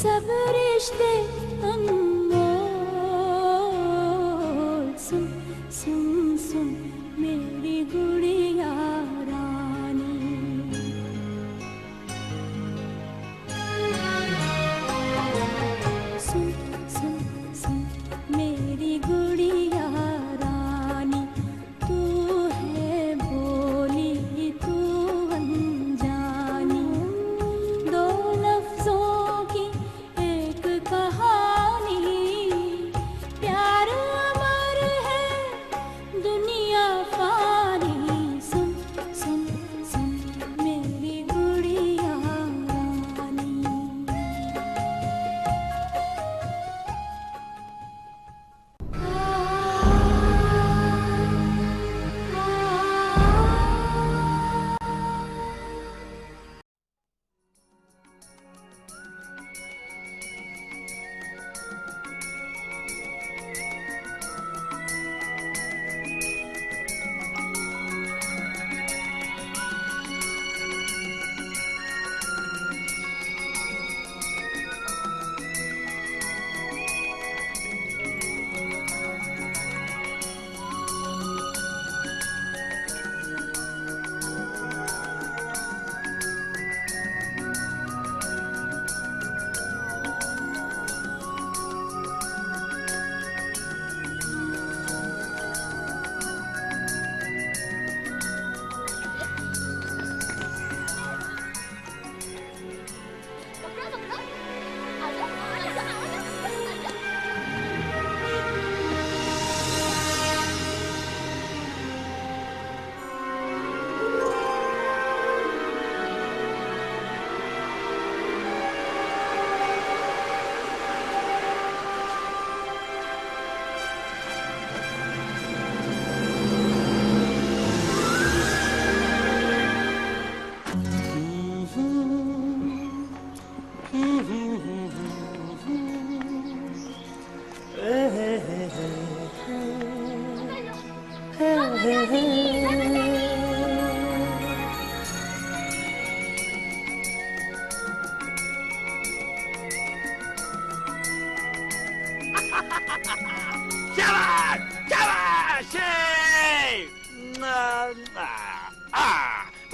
सब रिश्ते अनमोल। सुन सुन सुन मेरी गुड़िया रानी। सुन सुन सुन मेरी गुड़िया रानी। तू है बोली तू अनजानी। दो लफ्जों की एक कहानी। प्यार अमर है दुनिया फानी। सुन सुन सुन मेरी गुड़िया रानी।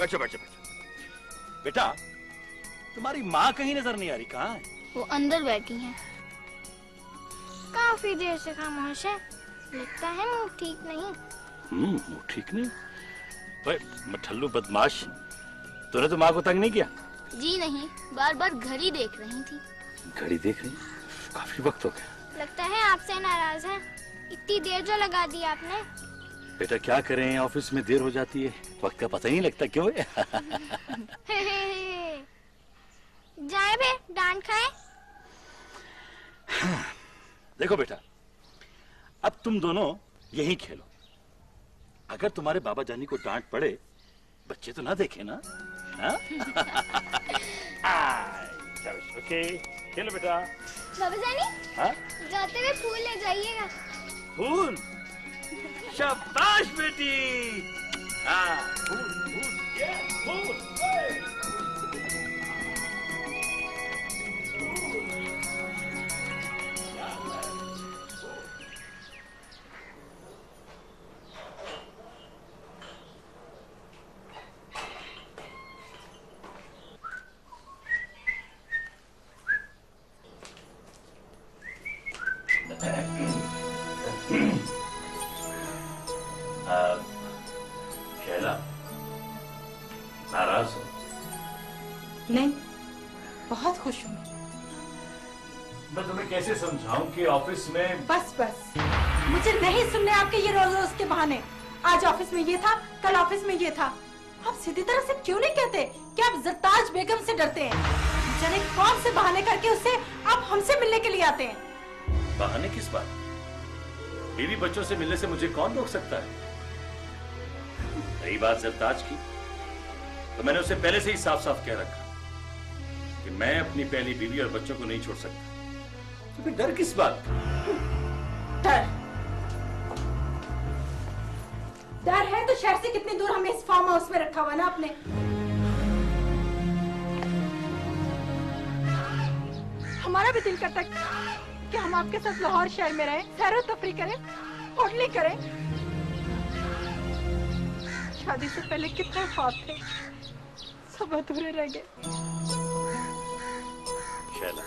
शाबाश शाबाश बैठो बैठो बैठो। बेटा तुम्हारी माँ कहीं नजर नहीं आ रही, कहाँ है? वो अंदर बैठी हैं। काफी देर से खामोश है, लगता है मुंह ठीक नहीं। मुंह ठीक नहीं? भाई मठल्लू बदमाश, तूने तो माँ को तंग नहीं किया? जी नहीं, बार बार घड़ी देख रही थी। घड़ी देख रही? काफी वक्त हो गया। लगता है आपसे नाराज है, इतनी देर जो लगा दी आपने। बेटा क्या करें, ऑफिस में देर हो जाती है, वक्त का पता ही नहीं लगता। क्यों? जाए बे, डांट खाए। देखो बेटा, अब तुम दोनों यहीं खेलो। अगर तुम्हारे बाबा जानी को डांट पड़े, बच्चे तो ना देखे ना। हाँ? ओके, खेलो बेटा। बाबा जानी, हाँ? जाते हुए फूल ले जाइएगा। फूल? शाबाश बेटी। हाँ, फूल फूल ये फूल। शैला, नाराज हो? नहीं, बहुत खुश हूँ। मैं तुम्हें कैसे समझाऊं कि ऑफिस में... बस बस, मुझे नहीं सुनने आपके ये रोज रोज के बहाने। आज ऑफिस में ये था, कल ऑफिस में ये था। आप सीधी तरह से क्यों नहीं कहते कि आप जरताज बेगम से डरते हैं? जाने कौन से बहाने करके उससे आप हमसे मिलने के लिए आते हैं? बहाने किस बात? बीवी बच्चों से मिलने से मुझे कौन रोक सकता है? रही बात जरताज की, तो मैंने उसे पहले से ही साफ साफ कह रखा कि मैं अपनी पहली बीवी और बच्चों को नहीं छोड़ सकता। तो फिर डर किस बात का? डर है तो शहर से कितनी दूर हमें इस फार्म हाउस में रखा हुआ ना आपने। हमारा भी दिल करता है कि हम आपके साथ लाहौर शहर में रहें, सैर तफरी करें, होटलिंग करें। शादी से पहले कितने ख्वाब थे, सब अधूरे रह गए। शैला,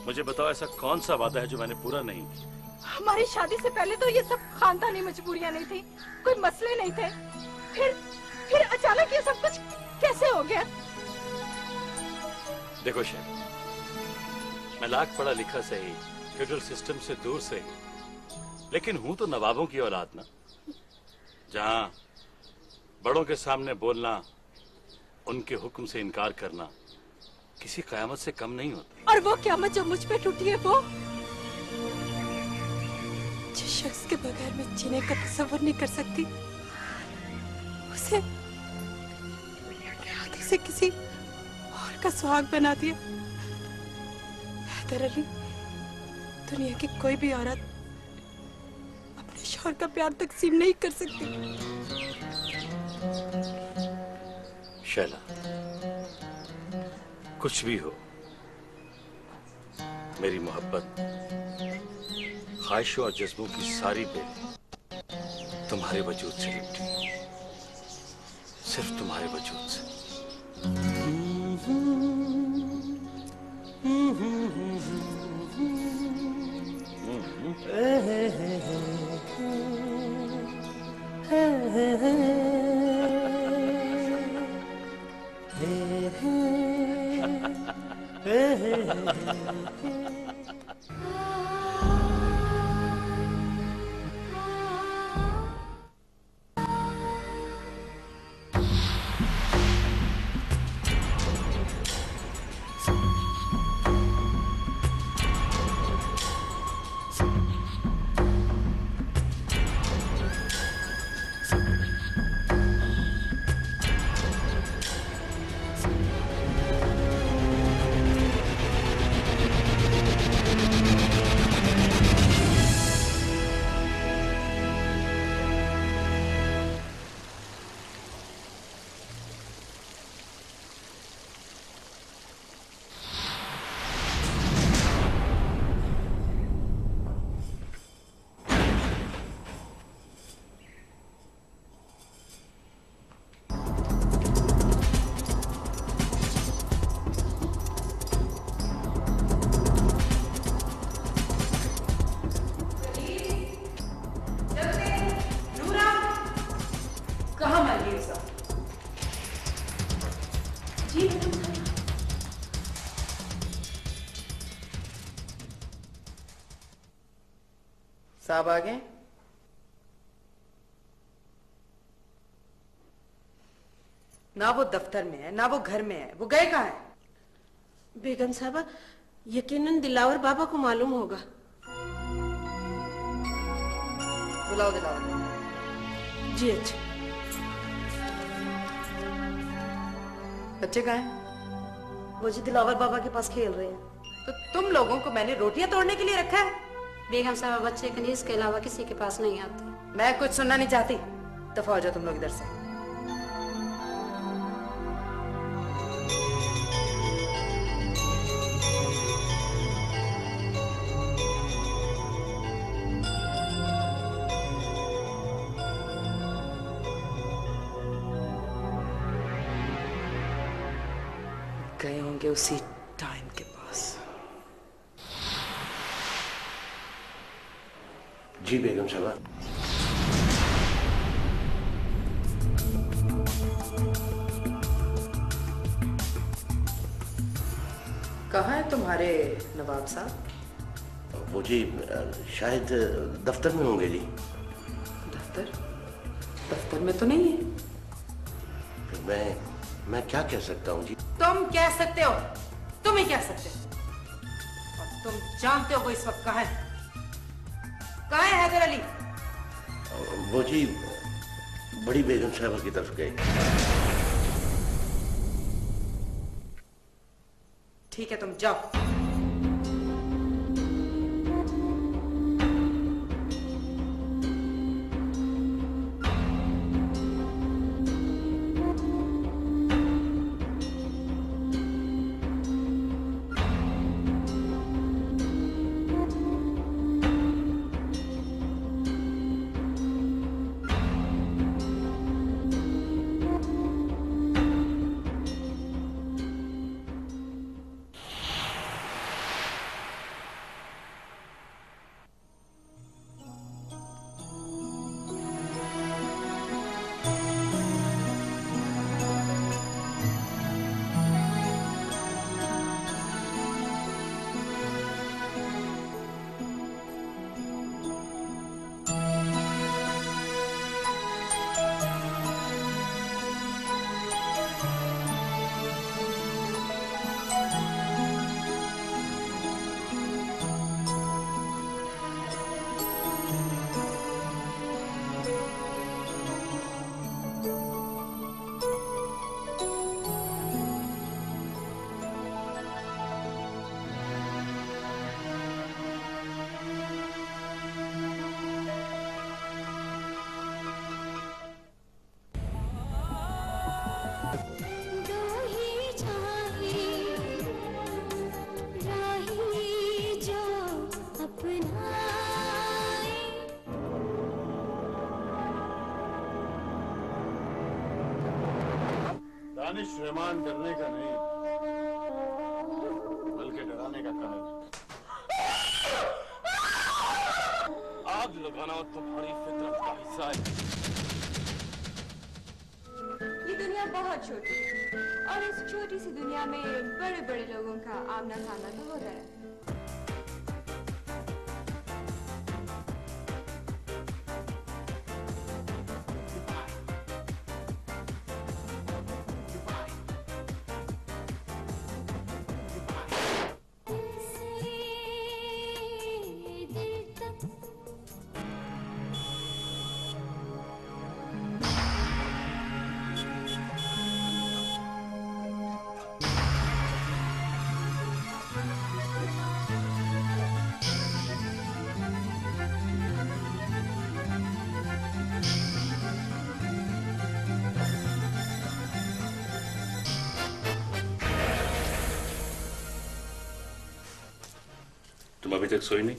मुझे बताओ ऐसा कौन सा वादा है जो मैंने पूरा नहीं किया? हमारी शादी से पहले तो ये सब खानदानी मजबूरियां नहीं थी, कोई मसले नहीं थे। फिर अचानक ये सब कुछ कैसे हो गया? देखो शैला, मैं लाख पढ़ा लिखा सही, फ्यूडल सिस्टम से दूर सही, लेकिन हूं तो नवाबों की औलाद ना, जहां बड़ों के सामने बोलना, उनके हुक्म से इनकार करना किसी कयामत से कम नहीं होता। और वो क़यामत जो मुझ पे टूटी है, वो जिस शख्स के बगैर मैं जीने का तसव्वुर नहीं कर सकती, उसे हाथों से किसी और का सुहाग बना दिया। हैदर अली, दुनिया की कोई भी औरत अपने शौहर का प्यार तकसीम नहीं कर सकती। शैला, कुछ भी हो, मेरी मोहब्बत, ख्वाहिशों और जज्बों की सारी बेल तुम्हारे वजूद से लिपटी, सिर्फ तुम्हारे वजूद से। साहब आ गए? ना वो दफ्तर में है, ना वो घर में है, वो गए कहाँ है? बेगम साहबा, यकीनन दिलावर बाबा को मालूम होगा। बुलाओ दिलावर। जी अच्छा। बच्चे कहाँ हैं? वो जी दिलावर बाबा के पास खेल रहे हैं। तो तुम लोगों को मैंने रोटियां तोड़ने के लिए रखा है? बेगम साहबा, बच्चे कनीज के अलावा किसी के पास नहीं आते। मैं कुछ सुनना नहीं चाहती, दफा हो जाओ तुम लोग इधर से। गए होंगे उसी टाइम के पास। जी बेगम साहबा। कहाँ है तुम्हारे नवाब साहब? वो जी शायद दफ्तर में होंगे जी। दफ्तर? दफ्तर में तो नहीं है। मैं क्या कह सकता हूँ जी? तुम कह सकते हो, तुम ही कह सकते हो। और तुम जानते हो वो इस वक्त कहाँ है? कहाँ है हैदर अली? वो जी बड़ी बेगम साहबा की तरफ गए। ठीक है, तुम जाओ। दानिश रहमान डरने का नहीं बल्कि डराने का काम है। आग लगाना तुम्हारी फितरत का हिस्सा है। ये दुनिया बहुत छोटी है और इस छोटी सी दुनिया में बड़े बड़े लोगों का आमना सामना तो हो रहा है। तुम अभी तक सोई नहीं?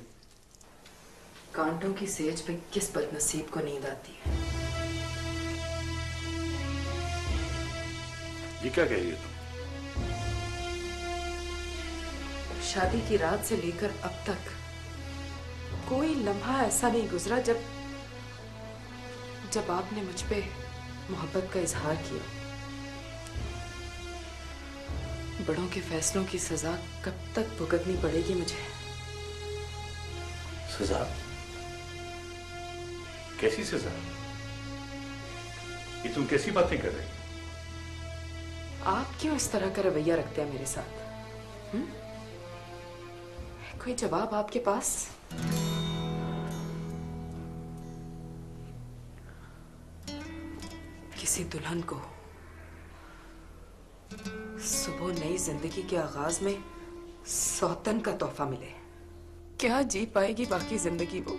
कांटों की सेज पे किस बदनसीब को नींद आती है? ये क्या कह रही हो तुम? शादी की रात से लेकर अब तक कोई लम्हा ऐसा नहीं गुजरा जब आपने मुझ पे मोहब्बत का इजहार किया। बड़ों के फैसलों की सजा कब तक भुगतनी पड़ेगी मुझे? सजा? कैसी सजा? ये तुम कैसी बातें कर रही हो? आप क्यों इस तरह का रवैया रखते हैं मेरे साथ? कोई जवाब आपके पास? किसी दुल्हन को सुबह नई जिंदगी के आगाज में सौतन का तोहफा मिले, क्या जी पाएगी बाकी जिंदगी वो?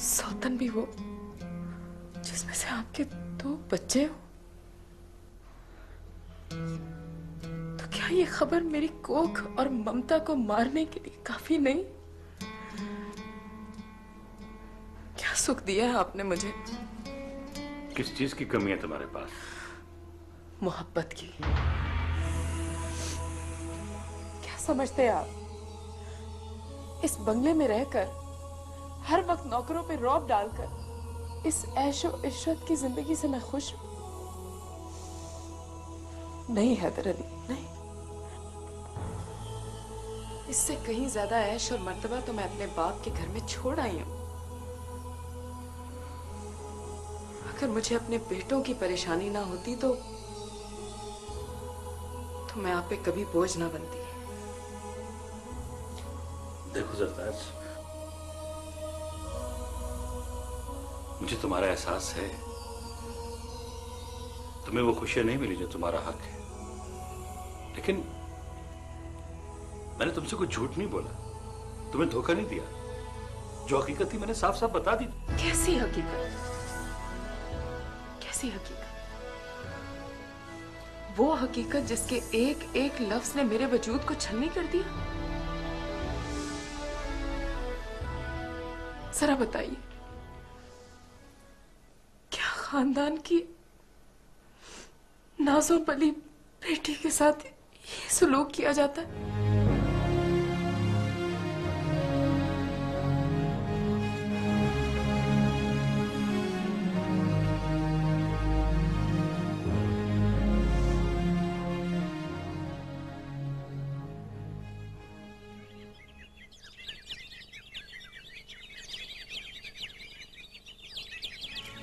सौतन भी वो जिसमें से आपके 2 बच्चे हो। तो क्या ये खबर मेरी कोख और ममता को मारने के लिए काफी नहीं? क्या सुख दिया है आपने मुझे? किस चीज की कमी है तुम्हारे पास? मोहब्बत की। क्या समझते हैं आप? इस बंगले में रहकर हर वक्त नौकरों पे रौब डालकर इस ऐशो इशरत की जिंदगी से मैं खुश हूं? नहीं हैदर अली, नहीं। इससे कहीं ज्यादा ऐश और मर्तबा तो मैं अपने बाप के घर में छोड़ आई हूं। अगर मुझे अपने बेटों की परेशानी ना होती तो मैं आप पे कभी बोझ ना बनती। देखो जरताज, मुझे तुम्हारा एहसास है। तुम्हें वो खुशियां नहीं मिली जो तुम्हारा हक है, लेकिन मैंने तुमसे कोई झूठ नहीं बोला, तुम्हें धोखा नहीं दिया। जो हकीकत थी मैंने साफ साफ बता दी। कैसी हकीकत? कैसी हकीकत? वो हकीकत जिसके एक एक लफ्ज ने मेरे वजूद को छलनी कर दिया। जरा बताइए, क्या खानदान की नाज़ो पली बेटी के साथ ये सलूक किया जाता है?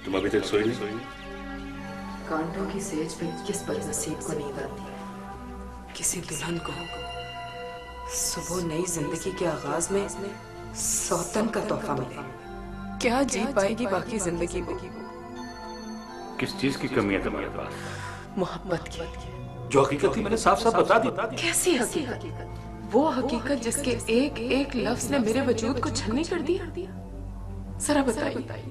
तुम अभी तक सोई नहीं? कांटों की सेज पे किस बदनसीब को नींद आती है? किसी दुल्हन को सुबह नई जिंदगी के आगाज में सौतन का तोहफा मिले, क्या जी पाएगी बाकी जिंदगी वो? किस चीज की कमी है तुम्हारे पास? मोहब्बत की। जो हकीकत थी मैंने साफ साफ बता दी। कैसी हकीकत? वो हकीकत जिसके एक एक लफ्ज ने मेरे वजूद को छलनी कर दिया। जरा बताइए,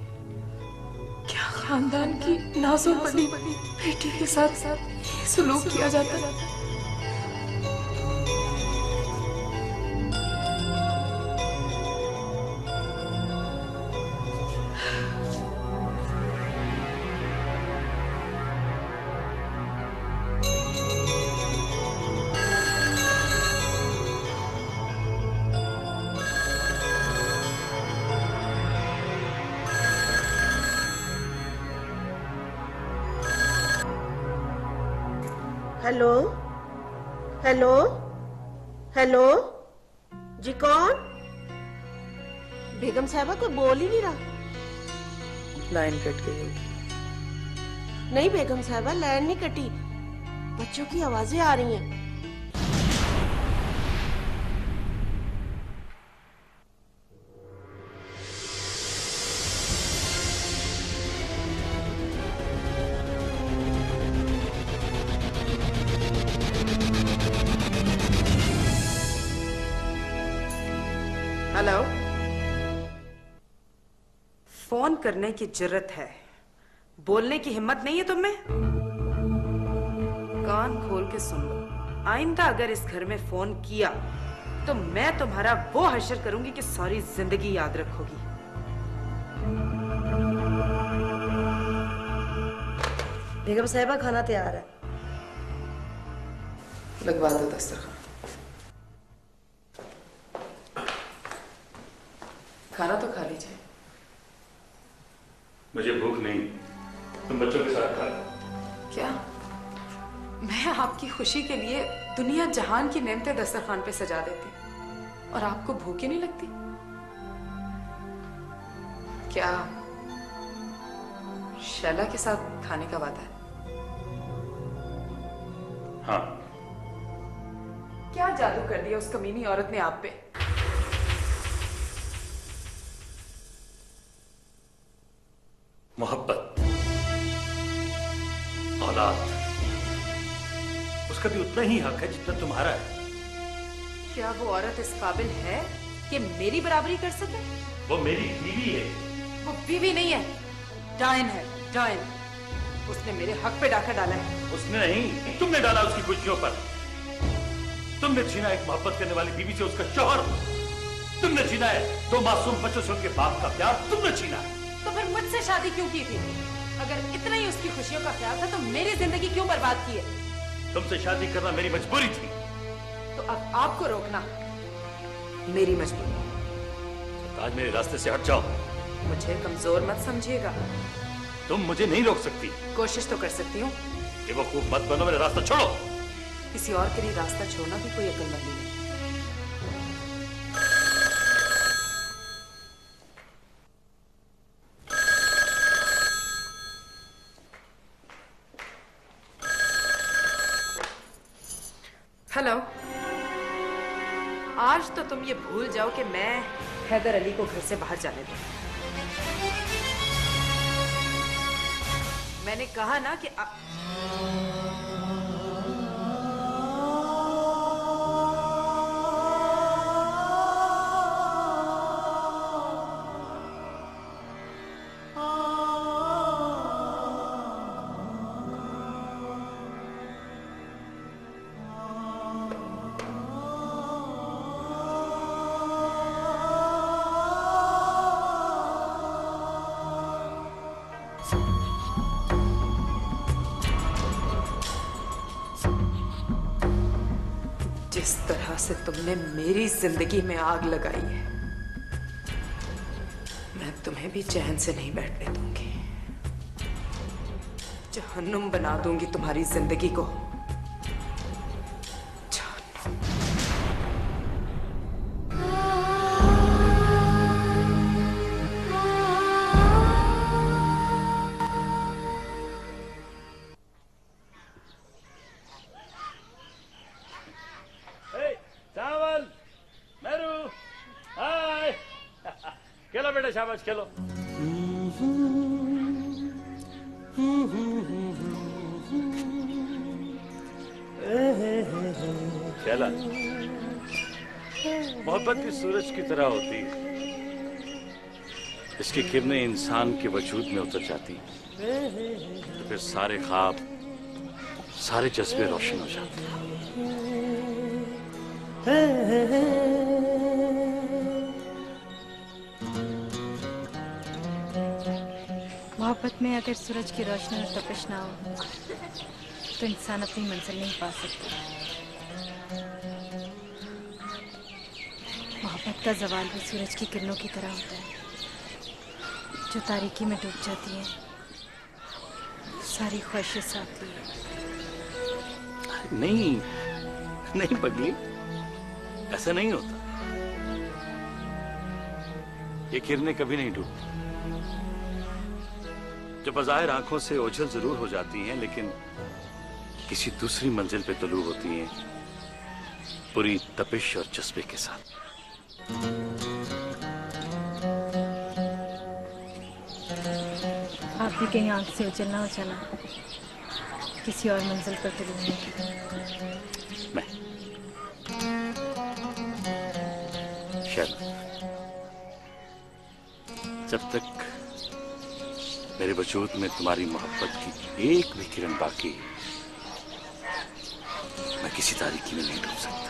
क्या खानदान की नाज़ो पली बेटी के साथ ये सलूक किया जाता है? हेलो हेलो हेलो जी, कौन? बेगम साहबा कोई बोल ही नहीं रहा। लाइन कट गई होगी। नहीं बेगम साहबा, लाइन नहीं कटी, बच्चों की आवाजें आ रही हैं। हेलो, फोन करने की जरूरत है, बोलने की हिम्मत नहीं है तुम में? कान खोल के सुन लो, आइंदा अगर इस घर में फोन किया तो मैं तुम्हारा वो हश्र करूंगी कि सारी जिंदगी याद रखोगी। बेगम साहिबा, खाना तैयार है। लगवा दो दस्तरखान। खाना तो खा लीजिए। मुझे भूख नहीं, तुम बच्चों के साथ खा लो। क्या? मैं आपकी खुशी के लिए दुनिया जहान की नेमतें दस्तरखान पे सजा देती और आपको भूख ही नहीं लगती? क्या शैला के साथ खाने का वादा है? हाँ। क्या जादू कर दिया उस कमीनी औरत ने आप पे? मोहब्बत, औलाद, उसका भी उतना ही हक है जितना तुम्हारा है। क्या वो औरत इस काबिल है कि मेरी बराबरी कर सके? वो मेरी बीवी है। वो बीवी नहीं है, डायन है, डायन। उसने मेरे हक पे डाका डाला है। उसने नहीं, तुमने डाला उसकी खुशियों पर। तुमने छीना एक मोहब्बत करने वाली बीवी से उसका शौहर। तुमने छीना है दो मासूम बच्चों से उनके बाप का प्यार। तुमने छीना है। तो फिर मुझसे शादी क्यों की थी? अगर इतना ही उसकी खुशियों का ख्याल था तो मेरी जिंदगी क्यों बर्बाद की है? तुमसे शादी करना मेरी मजबूरी थी। तो अब आपको रोकना मेरी मजबूरी। तो आज मेरे रास्ते से हट जाओ। मुझे कमजोर मत समझिएगा। तुम मुझे नहीं रोक सकती। कोशिश तो कर सकती हूँ। बेवकूफ मत बनो, मेरा रास्ता छोड़ो। किसी और के लिए रास्ता छोड़ना भी कोई अक्लमंदी नहीं। हेलो, आज तो तुम ये भूल जाओ कि मैं हैदर अली को घर से बाहर जाने दूं। मैंने कहा ना कि जिस तरह से तुमने मेरी जिंदगी में आग लगाई है, मैं तुम्हें भी चैन से नहीं बैठने दूंगी। जहन्नुम बना दूंगी तुम्हारी जिंदगी को। खेलो बेटा, शाबाश खेलो। शैला, मोहब्बत भी सूरज की तरह होती है। इसकी किरणें इंसान के वजूद में उतर जाती तो फिर सारे ख्वाब, सारे जज्बे रोशन हो जाते हैं। मोहब्बत में अगर सूरज की रोशनी और तपिश ना हो तो इंसान अपनी मंजिल नहीं पा सकता। मोहब्बत का जवाल भी सूरज की किरणों की तरह होता है जो तारीकी में डूब जाती है, सारी ख्वाहिशें साथ लिए। नहीं नहीं पगली, ऐसा नहीं होता। ये किरणें कभी नहीं डूबती। जो बज़ाहिर आंखों से ओझल जरूर हो जाती हैं, लेकिन किसी दूसरी मंजिल पे तलू होती हैं, पूरी तपिश और जज्बे के साथ। आप भी कहीं आंख से उछलना हो चला, किसी और मंजिल पर तलू होने की। मैं शर्मा, जब तक मेरे वजूद में तुम्हारी मोहब्बत की एक भी किरण बाकी है, मैं किसी तारीकी में नहीं डूब सकता।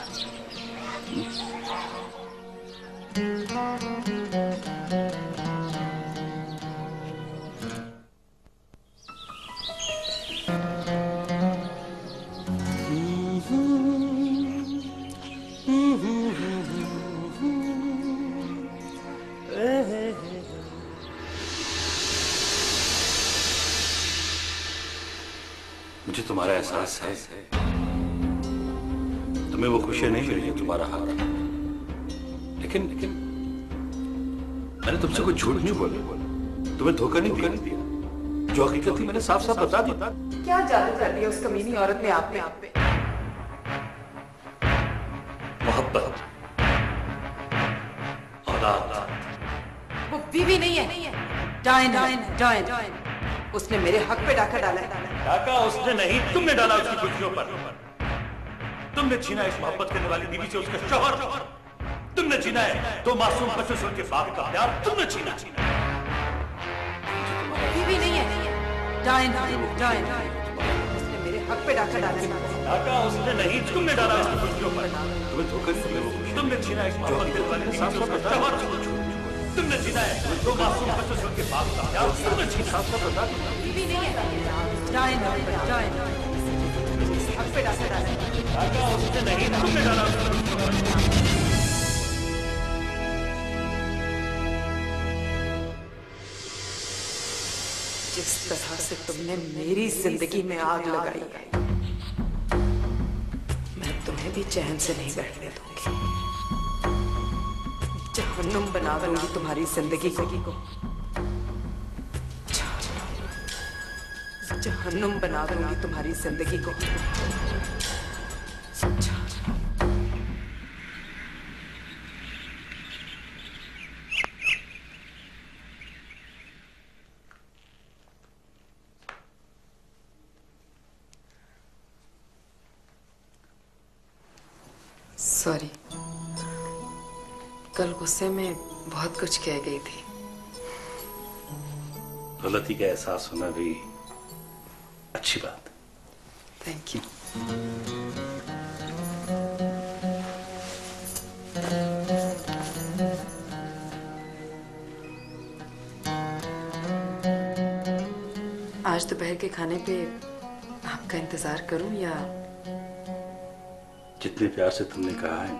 मुझे तुम्हारा एहसास है, तुम्हें वो खुशियां नहीं मिली तुम्हारा हाथ, लेकिन मैंने तुमसे कोई झूठ नहीं बोला, तुम्हें धोखा नहीं दिया। जो हकीकत थी मैंने साफ साफ बता दी। क्या जादू कर दिया उस कमीनी औरत ने आप पे? मोहब्बत, औलाद। वो बीवी नहीं है, डायन। उसने मेरे हक पे डाका डाला है। डाका उसने नहीं, तुमने डाला उसकी खुशियों पर। तुमने छीना इस मोहब्बत करने वाली बीवी से उसका शौहर। तुमने छीना है दो मासूम बच्चों से उनके बाप का प्यार। तुमने छीना। बीवी नहीं है, डायन। उसने मेरे हक पे डाका डाला है। डाका उसने नहीं, तुमने डाला उसकी खुशियों पर। तुम्हें धोखा नहीं दिया। तुमने छीना इस मोहब्बत करने वाली बीवी से उसका शौहर। तुमने छीना है दो मासूम बच्चों से उनके बाप का प्यार। तुमने छीना। बीवी नहीं है, डायन। हक पे डाका डाला है। डाका उसने नहीं, तुमने डाला उसकी खुशियों पर। जिस तरह से तुमने मेरी जिंदगी में आग लगाई है, मैं तुम्हें भी चैन से नहीं बैठने दूंगी। जहन्नुम बना दूंगी तुम्हारी जिंदगी को। जहन्नुम बना दूंगी तुम्हारी जिंदगी को। सॉरी, कल गुस्से में बहुत कुछ कह गई थी। गलती का एहसास होना भी अच्छी बात। Thank you. आज दोपहर के खाने पे आपका इंतजार करूं या? जितने प्यार से तुमने कहा है,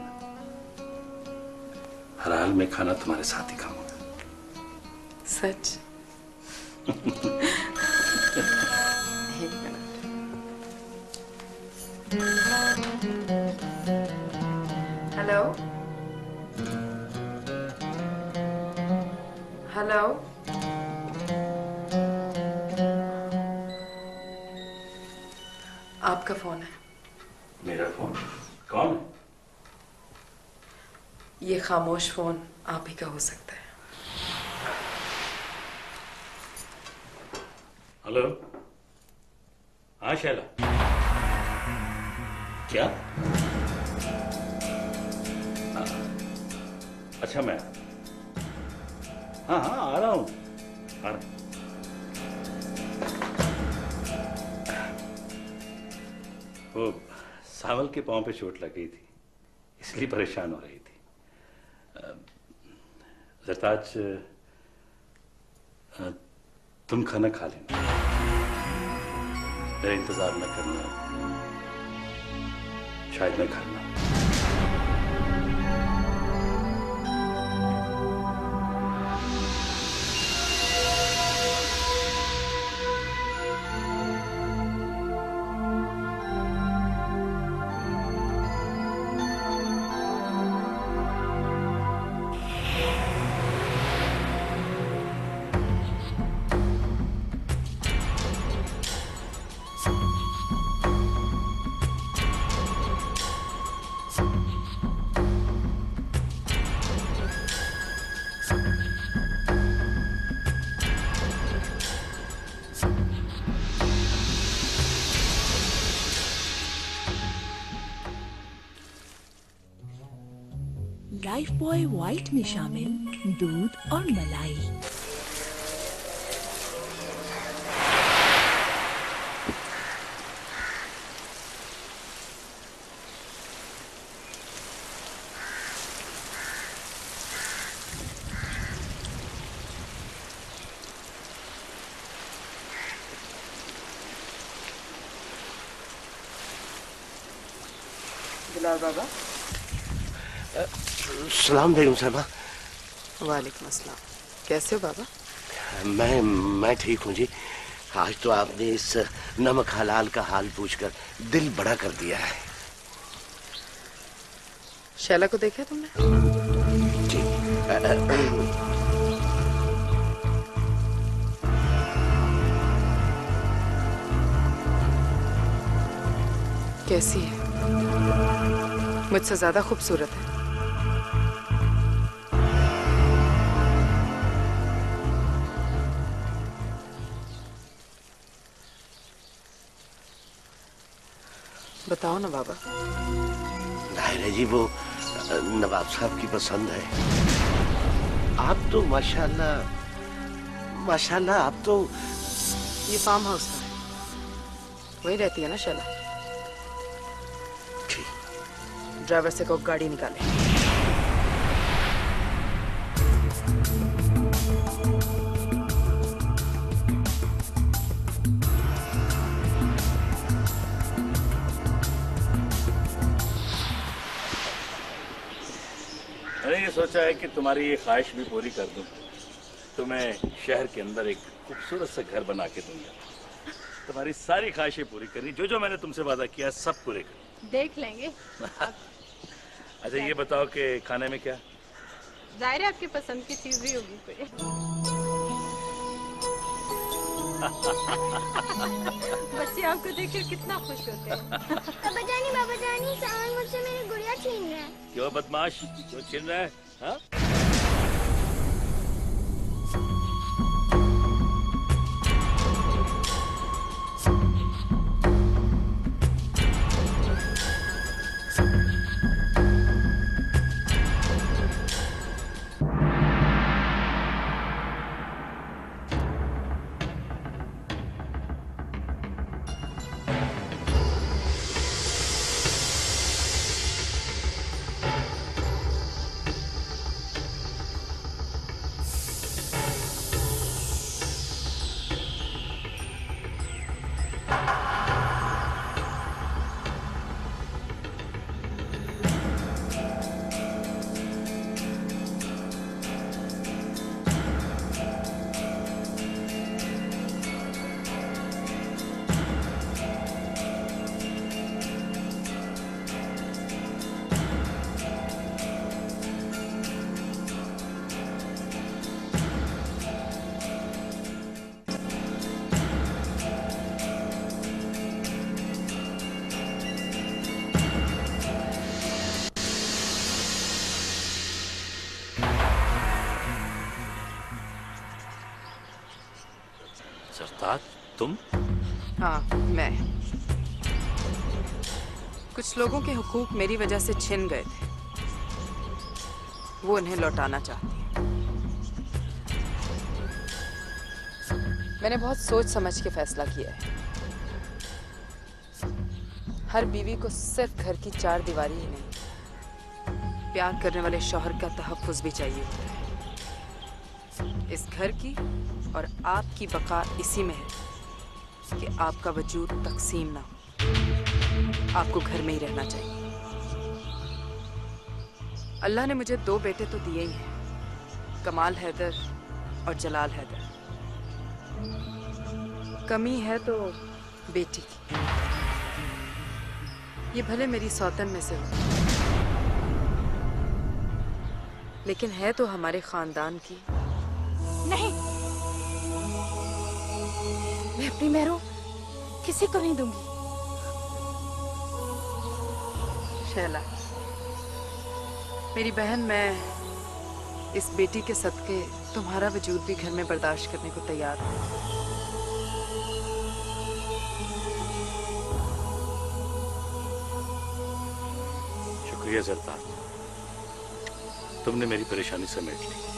हर हाल में खाना तुम्हारे साथ ही खाऊंगा। सच? एक मिनट। हेलो? हेलो? आपका फोन है। मेरा फोन? कौन? ये खामोश फोन आप ही का हो सकता है। हेलो? हाँ शैला। क्या? हाँ। अच्छा मैं, हाँ आ रहा हूँ। वो सावल के पांव पे चोट लग गई थी, इसलिए परेशान हो रही थी। ज़रताज, तुम खाना खा लेना, मेरा इंतजार न करना, शायद मैं घर ना। लाइफ बॉय व्हाइट में शामिल दूध और मलाई। बिलाल बाबा। सलाम बेगम साहबा। वालेकुम अस्सलाम। कैसे हो बाबा? मैं ठीक हूँ जी। आज तो आपने इस नमक हलाल का हाल पूछकर दिल बड़ा कर दिया है। शैला को देखा तुमने? जी कैसी है? मुझसे ज्यादा खूबसूरत है। बताओ ना बाबा। नाहिरा जी, वो नवाब साहब की पसंद है। आप तो माशाल्लाह माशाल्लाह, आप तो। ये फार्म हाउस है, वही रहती है ना शैला? ड्राइवर से को गाड़ी निकाले। मैंने ये सोचा है कि तुम्हारी ये ख्वाहिश भी पूरी कर दूं। तुम्हें शहर के अंदर एक खूबसूरत सा घर बना के दूंगा। तुम्हारी सारी ख्वाहिशें पूरी करनी, जो जो मैंने तुमसे वादा किया सब पूरे कर। देख लेंगे। अच्छा ये बताओ कि खाने में क्या? जाहिर है आपकी पसंद की चीज भी होगी कोई। बच्चे आपको देखकर कितना खुश होते हैं। बाबा जानी सामान मुझसे मेरी गुड़िया छीन रहा है। क्यों बदमाश, क्यों छीन रहा है? हाँ? सरताज, तुम? हाँ, मैं। कुछ लोगों के हुकूक मेरी वजह से छिन गए थे, वो उन्हें लौटाना चाहती है। मैंने बहुत सोच समझ के फैसला किया है। हर बीवी को सिर्फ घर की चार दीवारी ही नहीं, प्यार करने वाले शौहर का तहफ्फुज़ भी चाहिए होता है। इस घर की और आपकी बका इसी में है कि आपका वजूद तकसीम ना हो। आपको घर में ही रहना चाहिए। अल्लाह ने मुझे दो बेटे तो दिए ही हैं, कमाल हैदर और जलाल हैदर। कमी है तो बेटी की। ये भले मेरी सौतन में से हो, लेकिन है तो हमारे खानदान की। नहीं, मैं अपनी मेहरू किसी को नहीं दूंगी। शैला, मेरी बहन, मैं इस बेटी के सदके तुम्हारा वजूद भी घर में बर्दाश्त करने को तैयार हूँ। शुक्रिया सरताज। तुमने मेरी परेशानी समेट ली।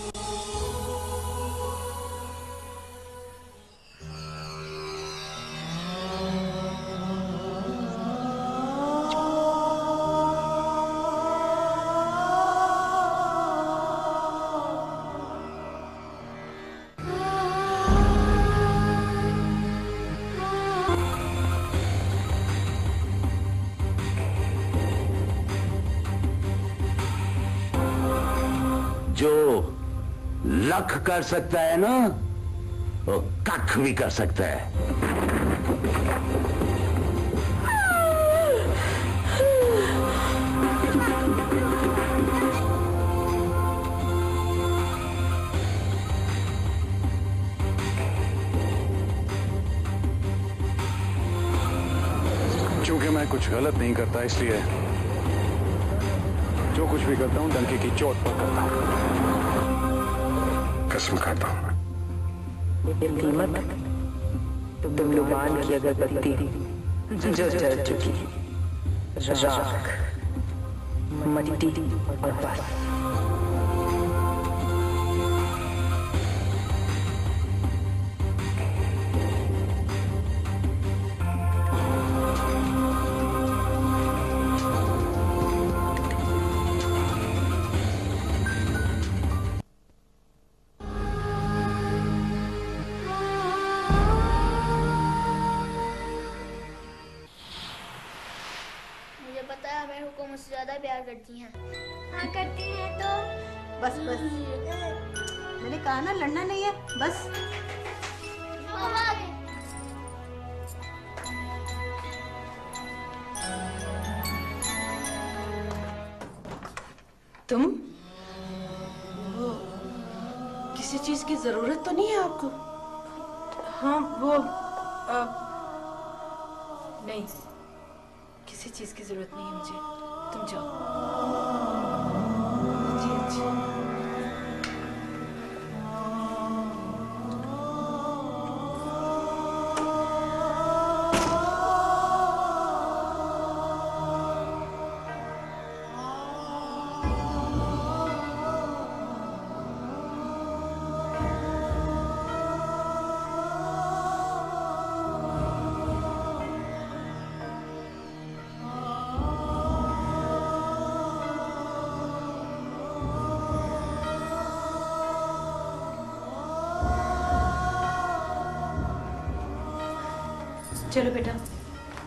जो लख कर सकता है ना, वो कख भी कर सकता है। चूंकि मैं कुछ गलत नहीं करता, इसलिए जो कुछ भी करता हूँ डंके की चोट पर करता हूँ। कसम खाता हूँ। कीमत तुम लुबान की अगरबत्ती जो जल चुकी, राख, मिट्टी और बस। मुझे पता है मेरे को मुझसे ज्यादा प्यार करती हैं। हाँ करती हैं तो बस बस, मैंने कहा ना लड़ना नहीं है, बस। तुम वो किसी चीज की जरूरत तो नहीं है आपको? हाँ वो नहीं, किसी चीज की जरूरत नहीं है मुझे, तुम जाओ। जी जी। चलो बेटा,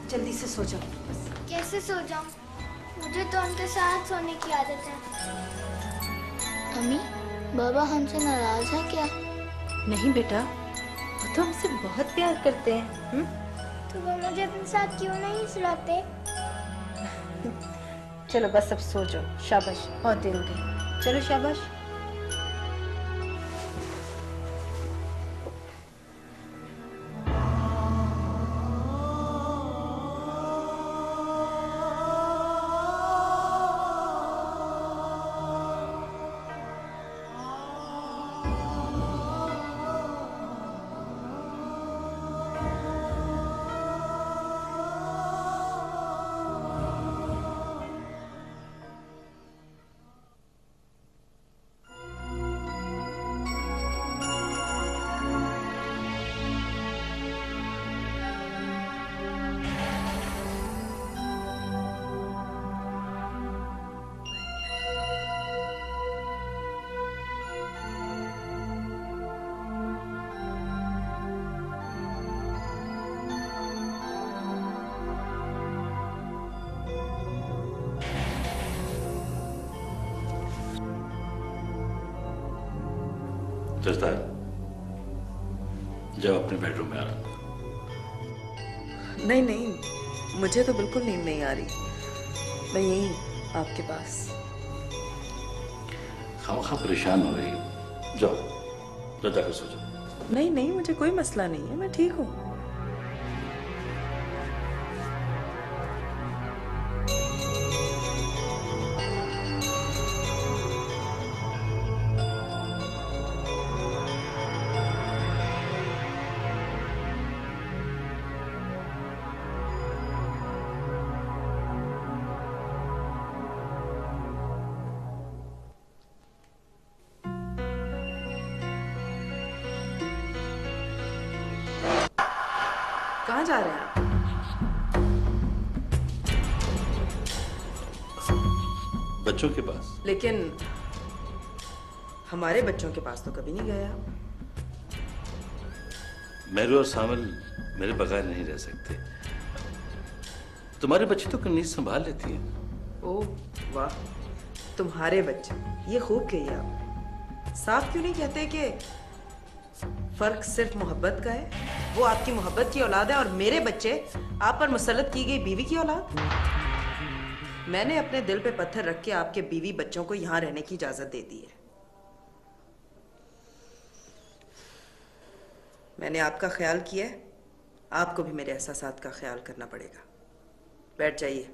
जल्दी से सो जाओ बस। कैसे सो जाऊं? मुझे तो उनके साथ सोने की आदत है। अम्मी, बाबा हमसे नाराज है क्या? नहीं बेटा, वो तो हमसे बहुत प्यार करते हैं। तो वो मुझे अपने साथ क्यों नहीं सुलाते? चलो बस अब सो जाओ, शाबाश, बहुत देर हो गई। चलो शाबाश। चलता है, जब अपने बेडरूम में आना। नहीं नहीं, मुझे तो बिल्कुल नींद नहीं आ रही। मैं यहीं आपके पास। खामखा परेशान हो रही है, जाओ तो जाकर सो जाओ। नहीं नहीं, मुझे कोई मसला नहीं है, मैं ठीक हूँ। कहाँ जा रहे हैं आप? बच्चों के पास। लेकिन हमारे बच्चों के पास तो कभी नहीं गए आप। मेरू और सामल मेरे बगैर नहीं रह सकते। तुम्हारे बच्चे तो कनीज संभाल लेती है। ओह वाह, तुम्हारे बच्चे, ये खूब कही आप। साफ क्यों नहीं कहते कि फर्क सिर्फ मोहब्बत का है? वो आपकी मोहब्बत की औलाद है और मेरे बच्चे आप पर मुसल्लत की गई बीवी की औलाद। मैंने अपने दिल पे पत्थर रख के आपके बीवी बच्चों को यहां रहने की इजाजत दे दी है। मैंने आपका ख्याल किया है, आपको भी मेरे एहसासात का ख्याल करना पड़ेगा। बैठ जाइए।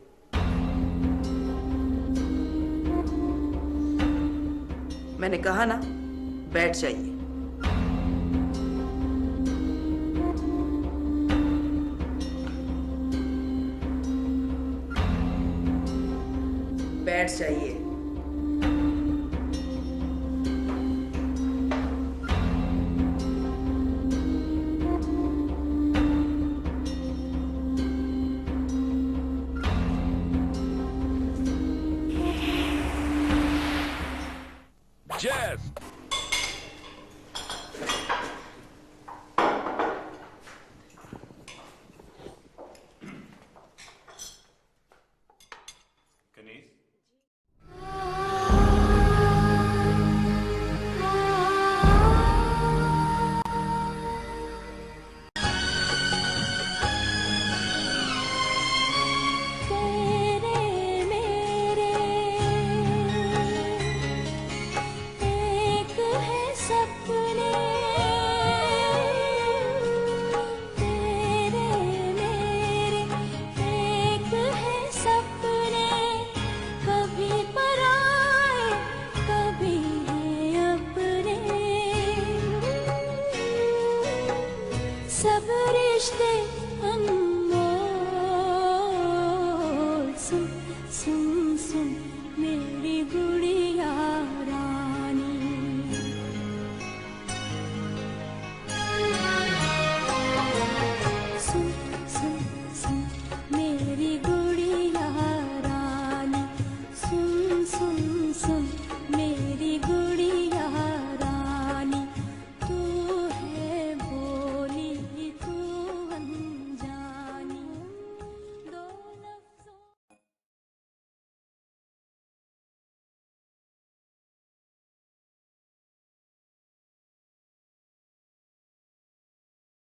मैंने कहा ना, बैठ जाइए। बैठ जाइए। Jazz! सब रिश्ते अनमोल, सुन सुन सुन मेरी गुड़िया।